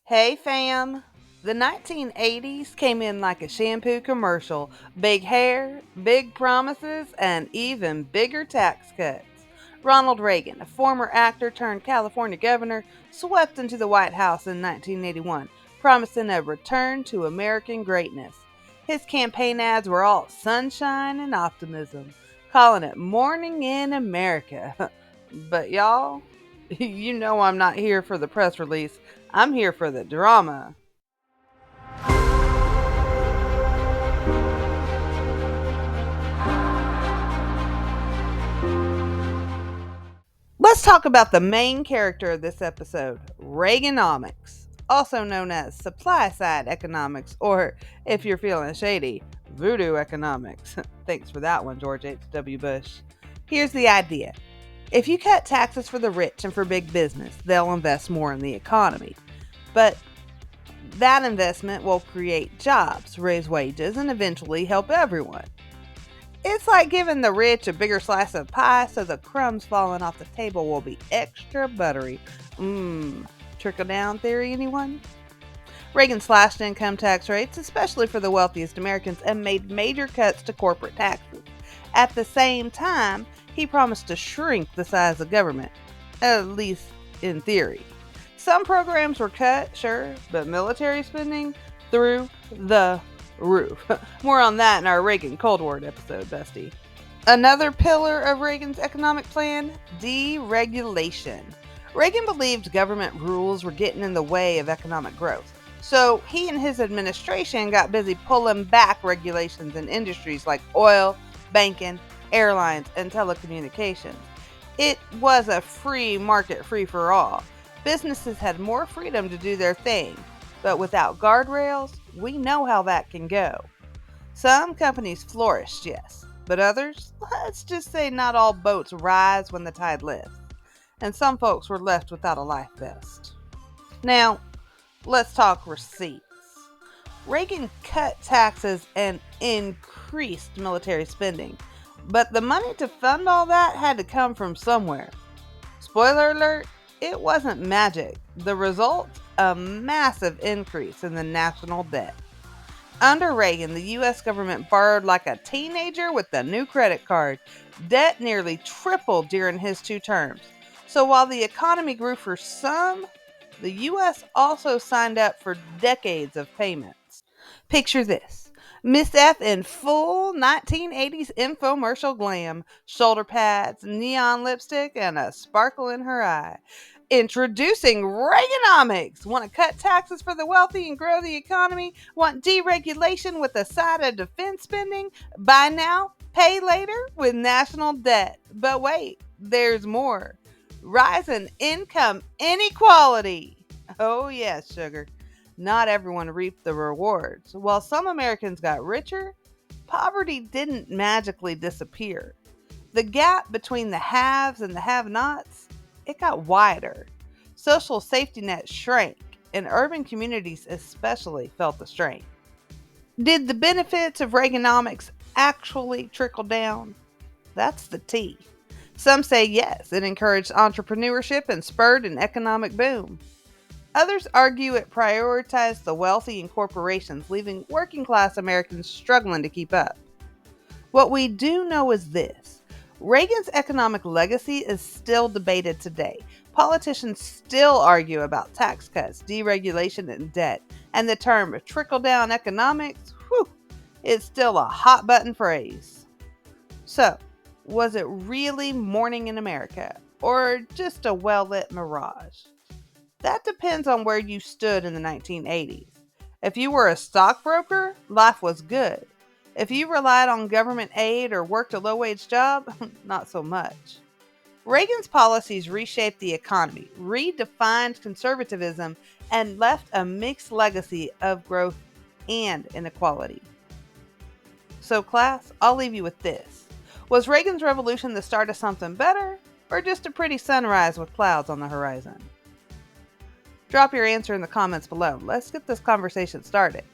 Hey fam! The 1980s came in like a shampoo commercial. Big hair, big promises, and even bigger tax cuts. Ronald Reagan, a former actor turned California governor, swept into the White House in 1981, promising a return to American greatness. His campaign ads were all sunshine and optimism, calling it Morning in America. But y'all, you know I'm not here for the press release. I'm here for the drama. Let's talk about the main character of this episode, Reaganomics, also known as supply side economics, or if you're feeling shady, voodoo economics. Thanks for that one, George H.W. Bush. Here's the idea. If you cut taxes for the rich and for big business, they'll invest more in the economy. But that investment will create jobs, raise wages, and eventually help everyone. It's like giving the rich a bigger slice of pie so the crumbs falling off the table will be extra buttery. Trickle-down theory, anyone? Reagan slashed income tax rates, especially for the wealthiest Americans, and made major cuts to corporate taxes. At the same time, he promised to shrink the size of government, at least in theory. Some programs were cut, sure, but military spending through the roof. More on that in our Reagan Cold War episode, bestie. Another pillar of Reagan's economic plan, deregulation. Reagan believed government rules were getting in the way of economic growth. So he and his administration got busy pulling back regulations in industries like oil, banking, airlines, and telecommunications. It was a free market, free for all. Businesses had more freedom to do their thing, but without guardrails, we know how that can go. Some companies flourished, yes, but others, let's just say not all boats rise when the tide lifts, and some folks were left without a life vest. Now, let's talk receipts. Reagan cut taxes and increased military spending, but the money to fund all that had to come from somewhere. Spoiler alert, it wasn't magic. The result? A massive increase in the national debt. Under Reagan, the U.S. government borrowed like a teenager with a new credit card. Debt nearly tripled during his 2 terms. So while the economy grew for some, the U.S. also signed up for decades of payments. Picture this. Miss F in full 1980s infomercial glam, shoulder pads, neon lipstick, and a sparkle in her eye. Introducing Reaganomics! Want to cut taxes for the wealthy and grow the economy? Want deregulation with a side of defense spending? Buy now, pay later with national debt. But wait, there's more. Rise in income inequality. Oh yes, sugar. Not everyone reaped the rewards. While some Americans got richer, poverty didn't magically disappear. The gap between the haves and the have-nots, it got wider. Social safety nets shrank, and urban communities especially felt the strain. Did the benefits of Reaganomics actually trickle down? That's the T. Some say yes, it encouraged entrepreneurship and spurred an economic boom. Others argue it prioritized the wealthy and corporations, leaving working class Americans struggling to keep up. What we do know is this. Reagan's economic legacy is still debated today. Politicians still argue about tax cuts, deregulation, and debt, and the term trickle-down economics, is still a hot-button phrase. So, was it really morning in America, or just a well-lit mirage? That depends on where you stood in the 1980s. If you were a stockbroker, life was good. If you relied on government aid or worked a low-wage job, not so much. Reagan's policies reshaped the economy, redefined conservatism, and left a mixed legacy of growth and inequality. So class, I'll leave you with this. Was Reagan's revolution the start of something better, or just a pretty sunrise with clouds on the horizon? Drop your answer in the comments below. Let's get this conversation started.